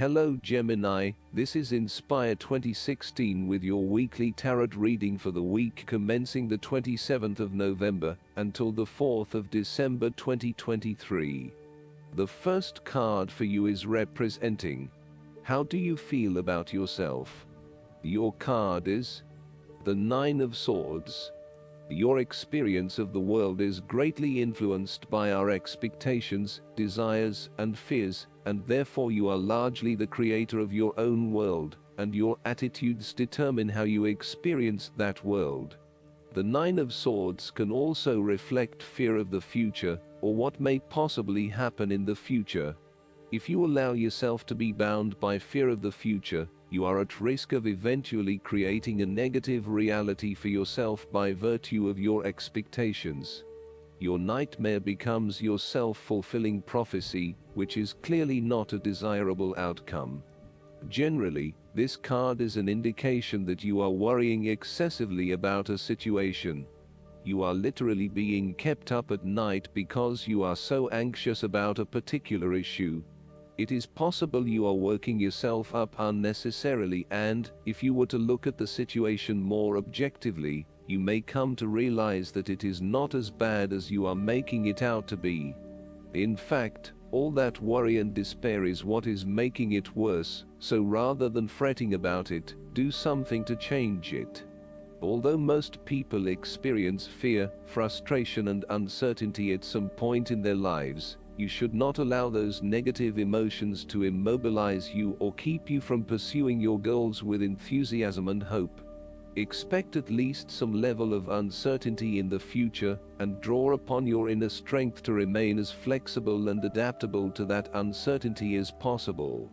Hello Gemini, this is Inspire 2016 with your weekly tarot reading for the week commencing the 27th of November until the 4th of December 2023. The first card for you is representing: how do you feel about yourself? Your card is the Nine of Swords. Your experience of the world is greatly influenced by our expectations, desires, and fears, and therefore you are largely the creator of your own world, and your attitudes determine how you experience that world. The Nine of Swords can also reflect fear of the future, or what may possibly happen in the future. If you allow yourself to be bound by fear of the future, you are at risk of eventually creating a negative reality for yourself by virtue of your expectations. Your nightmare becomes your self-fulfilling prophecy, which is clearly not a desirable outcome. Generally, this card is an indication that you are worrying excessively about a situation. You are literally being kept up at night because you are so anxious about a particular issue. It is possible you are working yourself up unnecessarily, and, if you were to look at the situation more objectively, you may come to realize that it is not as bad as you are making it out to be. In fact, all that worry and despair is what is making it worse, so rather than fretting about it, do something to change it. Although most people experience fear, frustration, and uncertainty at some point in their lives, you should not allow those negative emotions to immobilize you or keep you from pursuing your goals with enthusiasm and hope. Expect at least some level of uncertainty in the future, and draw upon your inner strength to remain as flexible and adaptable to that uncertainty as possible.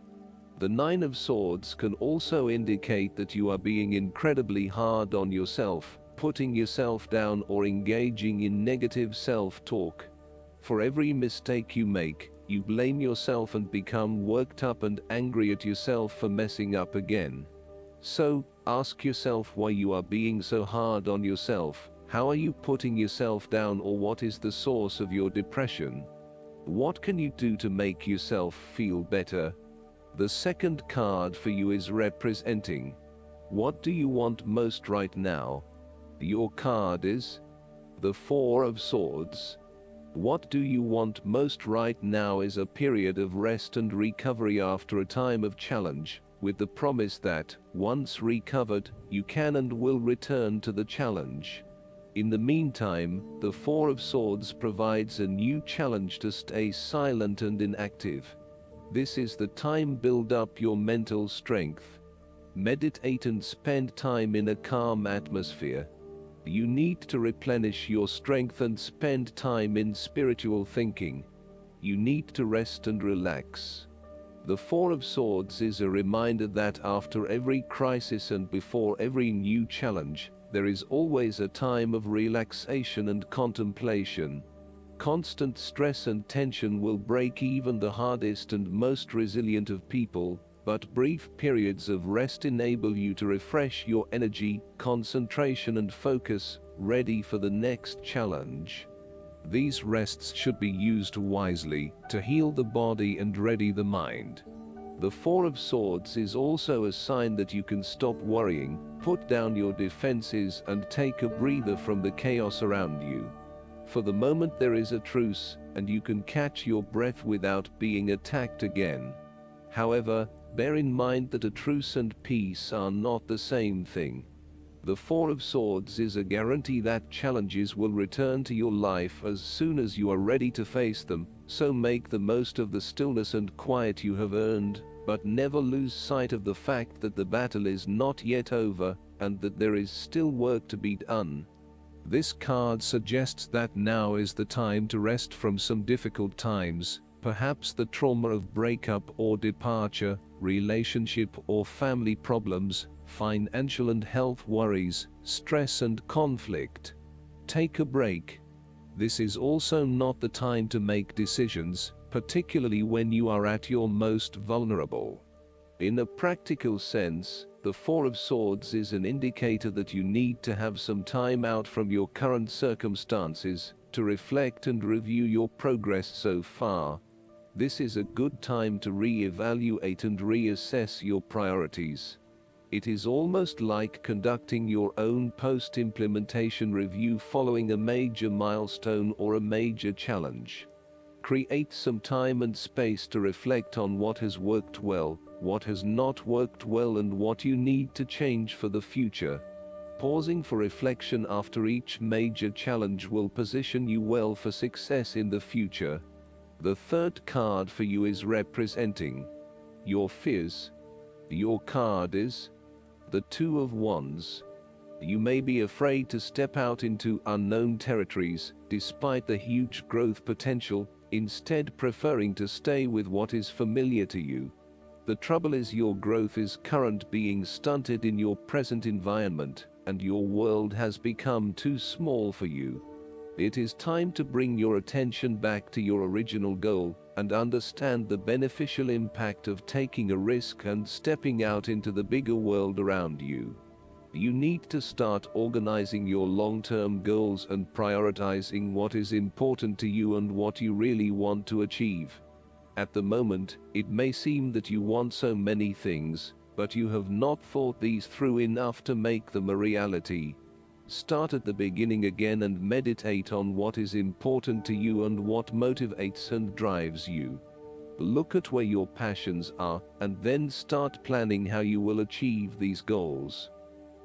The Nine of Swords can also indicate that you are being incredibly hard on yourself, putting yourself down or engaging in negative self-talk. For every mistake you make, you blame yourself and become worked up and angry at yourself for messing up again. So, ask yourself why you are being so hard on yourself. How are you putting yourself down, or what is the source of your depression? What can you do to make yourself feel better? The second card for you is representing: what do you want most right now? Your card is the Four of Swords. What do you want most right now is a period of rest and recovery after a time of challenge, with the promise that, once recovered, you can and will return to the challenge. In the meantime, the Four of Swords provides a new challenge to stay silent and inactive. This is the time to build up your mental strength. Meditate and spend time in a calm atmosphere. You need to replenish your strength and spend time in spiritual thinking. You need to rest and relax. The Four of Swords is a reminder that after every crisis and before every new challenge, there is always a time of relaxation and contemplation. Constant stress and tension will break even the hardest and most resilient of people, but brief periods of rest enable you to refresh your energy, concentration, and focus, ready for the next challenge. These rests should be used wisely, to heal the body and ready the mind. The Four of Swords is also a sign that you can stop worrying, put down your defenses, and take a breather from the chaos around you. For the moment there is a truce, and you can catch your breath without being attacked again. However, bear in mind that a truce and peace are not the same thing. The Four of Swords is a guarantee that challenges will return to your life as soon as you are ready to face them, so make the most of the stillness and quiet you have earned, but never lose sight of the fact that the battle is not yet over, and that there is still work to be done. This card suggests that now is the time to rest from some difficult times, perhaps the trauma of breakup or departure, relationship or family problems, financial and health worries, stress and conflict. Take a break. This is also not the time to make decisions, particularly when you are at your most vulnerable. In a practical sense, the Four of Swords is an indicator that you need to have some time out from your current circumstances, to reflect and review your progress so far. This is a good time to re-evaluate and reassess your priorities. It is almost like conducting your own post-implementation review following a major milestone or a major challenge. Create some time and space to reflect on what has worked well, what has not worked well, and what you need to change for the future. Pausing for reflection after each major challenge will position you well for success in the future. The third card for you is representing your fears. Your card is the Two of Wands. You may be afraid to step out into unknown territories, despite the huge growth potential, instead preferring to stay with what is familiar to you. The trouble is your growth is currently being stunted in your present environment, and your world has become too small for you. It is time to bring your attention back to your original goal, and understand the beneficial impact of taking a risk and stepping out into the bigger world around you. You need to start organizing your long-term goals and prioritizing what is important to you and what you really want to achieve. At the moment, it may seem that you want so many things, but you have not thought these through enough to make them a reality. Start at the beginning again and meditate on what is important to you and what motivates and drives you. Look at where your passions are, and then start planning how you will achieve these goals.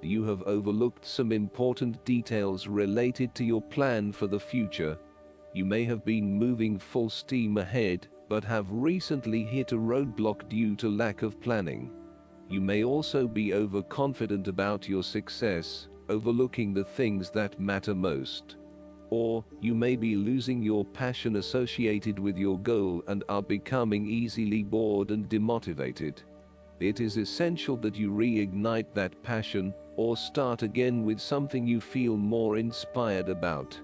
You have overlooked some important details related to your plan for the future. You may have been moving full steam ahead, but have recently hit a roadblock due to lack of planning. You may also be overconfident about your success, overlooking the things that matter most. Or, you may be losing your passion associated with your goal and are becoming easily bored and demotivated. It is essential that you reignite that passion, or start again with something you feel more inspired about.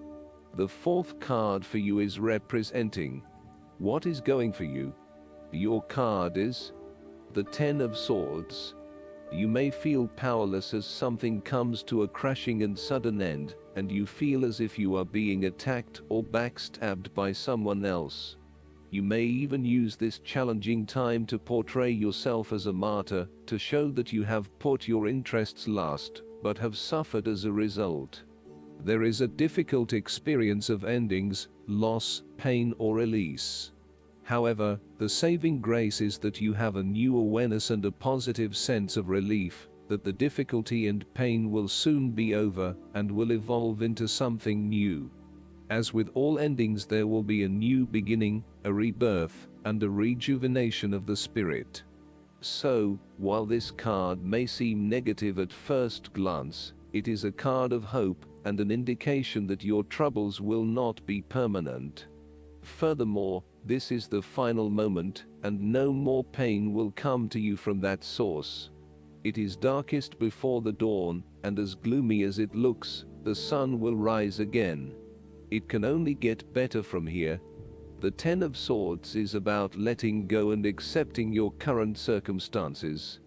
The fourth card for you is representing what is going for you. Your card is the Ten of Swords. You may feel powerless as something comes to a crashing and sudden end, and you feel as if you are being attacked or backstabbed by someone else. You may even use this challenging time to portray yourself as a martyr, to show that you have put your interests last, but have suffered as a result. There is a difficult experience of endings, loss, pain, or release. However, the saving grace is that you have a new awareness and a positive sense of relief, that the difficulty and pain will soon be over, and will evolve into something new. As with all endings, there will be a new beginning, a rebirth, and a rejuvenation of the spirit. So, while this card may seem negative at first glance, it is a card of hope, and an indication that your troubles will not be permanent. Furthermore, this is the final moment, and no more pain will come to you from that source. It is darkest before the dawn, and as gloomy as it looks, the sun will rise again. It can only get better from here. The Ten of Swords is about letting go and accepting your current circumstances.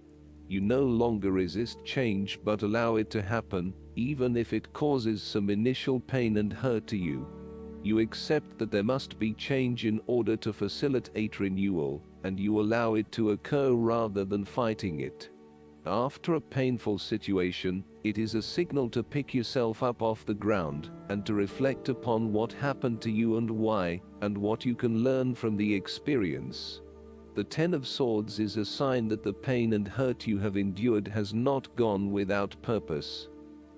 You no longer resist change but allow it to happen, even if it causes some initial pain and hurt to you. You accept that there must be change in order to facilitate renewal, and you allow it to occur rather than fighting it. After a painful situation, it is a signal to pick yourself up off the ground, and to reflect upon what happened to you and why, and what you can learn from the experience. The Ten of Swords is a sign that the pain and hurt you have endured has not gone without purpose.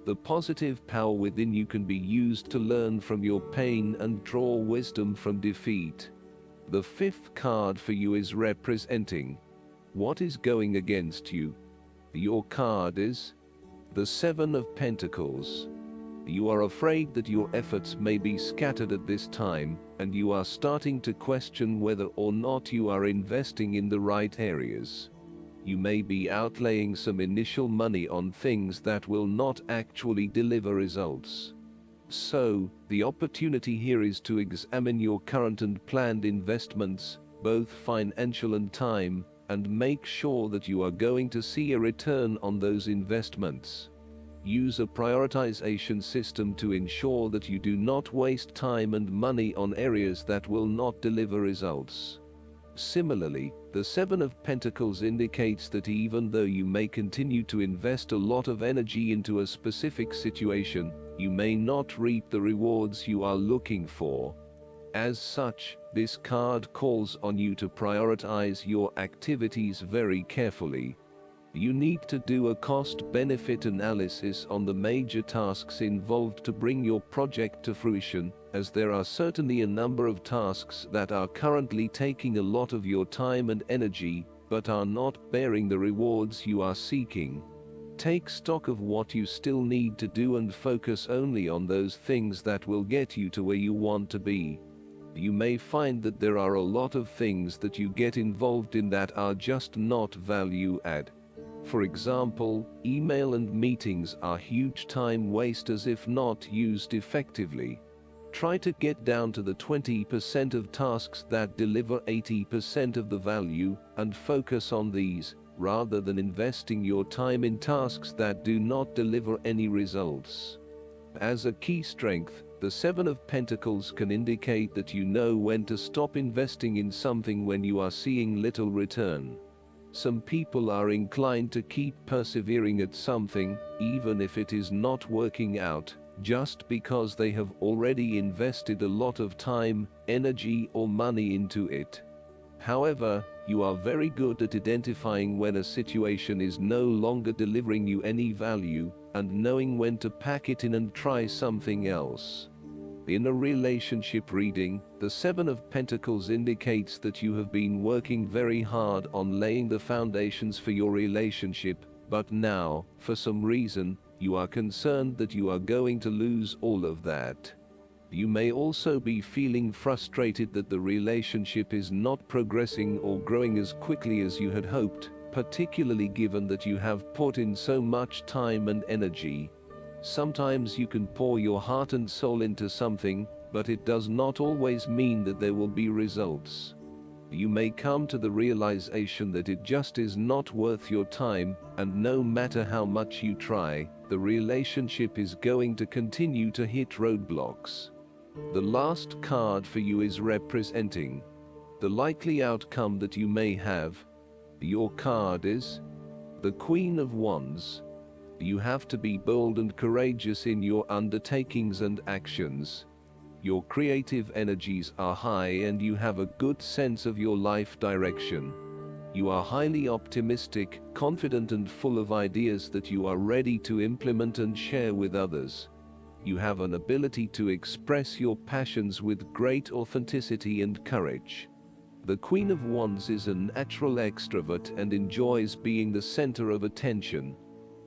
The positive power within you can be used to learn from your pain and draw wisdom from defeat. The fifth card for you is representing what is going against you. Your card is the Seven of Pentacles. You are afraid that your efforts may be scattered at this time, and you are starting to question whether or not you are investing in the right areas. You may be outlaying some initial money on things that will not actually deliver results. So, the opportunity here is to examine your current and planned investments, both financial and time, and make sure that you are going to see a return on those investments. Use a prioritization system to ensure that you do not waste time and money on areas that will not deliver results. Similarly, the Seven of Pentacles indicates that even though you may continue to invest a lot of energy into a specific situation, you may not reap the rewards you are looking for. As such, this card calls on you to prioritize your activities very carefully. You need to do a cost-benefit analysis on the major tasks involved to bring your project to fruition, as there are certainly a number of tasks that are currently taking a lot of your time and energy, but are not bearing the rewards you are seeking. Take stock of what you still need to do and focus only on those things that will get you to where you want to be. You may find that there are a lot of things that you get involved in that are just not value-add. For example, email and meetings are huge time wasters if not used effectively. Try to get down to the 20% of tasks that deliver 80% of the value, and focus on these, rather than investing your time in tasks that do not deliver any results. As a key strength, the Seven of Pentacles can indicate that you know when to stop investing in something when you are seeing little return. Some people are inclined to keep persevering at something, even if it is not working out, just because they have already invested a lot of time, energy, or money into it. However, you are very good at identifying when a situation is no longer delivering you any value, and knowing when to pack it in and try something else. In a relationship reading, the Seven of Pentacles indicates that you have been working very hard on laying the foundations for your relationship, but now, for some reason, you are concerned that you are going to lose all of that. You may also be feeling frustrated that the relationship is not progressing or growing as quickly as you had hoped, particularly given that you have put in so much time and energy. Sometimes you can pour your heart and soul into something, but it does not always mean that there will be results. You may come to the realization that it just is not worth your time, and no matter how much you try, the relationship is going to continue to hit roadblocks. The last card for you is representing the likely outcome that you may have. Your card is the Queen of Wands. You have to be bold and courageous in your undertakings and actions. Your creative energies are high and you have a good sense of your life direction. You are highly optimistic, confident, and full of ideas that you are ready to implement and share with others. You have an ability to express your passions with great authenticity and courage. The Queen of Wands is a natural extrovert and enjoys being the center of attention.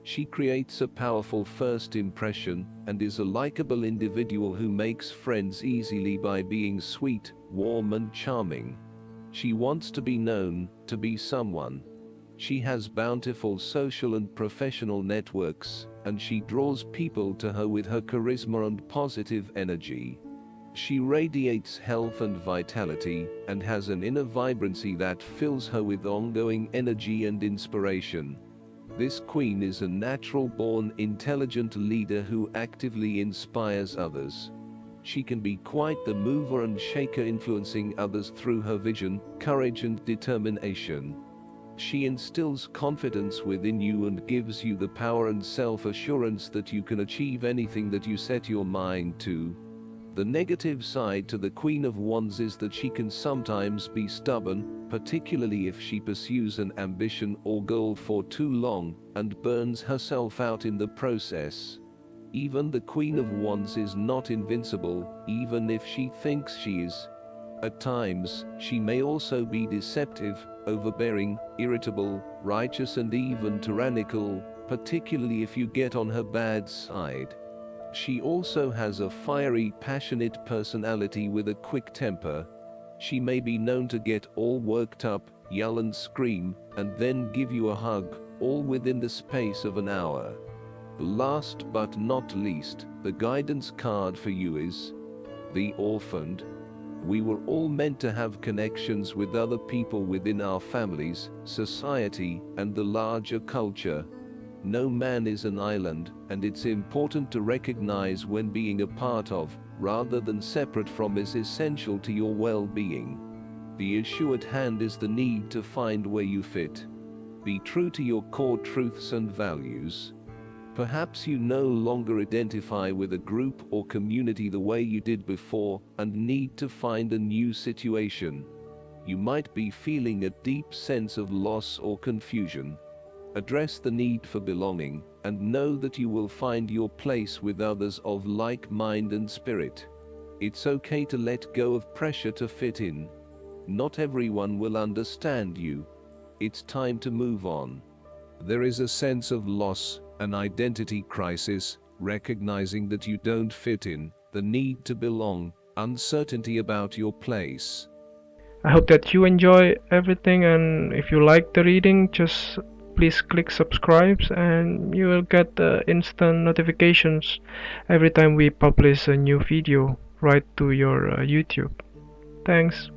She creates a powerful first impression and is a likable individual who makes friends easily by being sweet, warm, and charming. She wants to be known, to be someone. She has bountiful social and professional networks, and she draws people to her with her charisma and positive energy. She radiates health and vitality, and has an inner vibrancy that fills her with ongoing energy and inspiration. This queen is a natural-born, intelligent leader who actively inspires others. She can be quite the mover and shaker, influencing others through her vision, courage, and determination. She instills confidence within you and gives you the power and self-assurance that you can achieve anything that you set your mind to. The negative side to the Queen of Wands is that she can sometimes be stubborn, particularly if she pursues an ambition or goal for too long, and burns herself out in the process. Even the Queen of Wands is not invincible, even if she thinks she is. At times, she may also be deceptive, overbearing, irritable, righteous, and even tyrannical, particularly if you get on her bad side. She also has a fiery, passionate personality with a quick temper. She may be known to get all worked up, yell and scream, and then give you a hug, all within the space of an hour. Last but not least, the guidance card for you is the Orphaned. We were all meant to have connections with other people within our families, society, and the larger culture. No man is an island, and it's important to recognize when being a part of, rather than separate from, is essential to your well-being. The issue at hand is the need to find where you fit. Be true to your core truths and values. Perhaps you no longer identify with a group or community the way you did before and need to find a new situation. You might be feeling a deep sense of loss or confusion. Address the need for belonging and know that you will find your place with others of like mind and spirit. It's okay to let go of pressure to fit in. Not everyone will understand you. It's time to move on. There is a sense of loss, an identity crisis, recognizing that you don't fit in, the need to belong, uncertainty about your place. I hope that you enjoy everything, and if you like the reading, just please click subscribe and you will get instant notifications every time we publish a new video right to your YouTube. Thanks.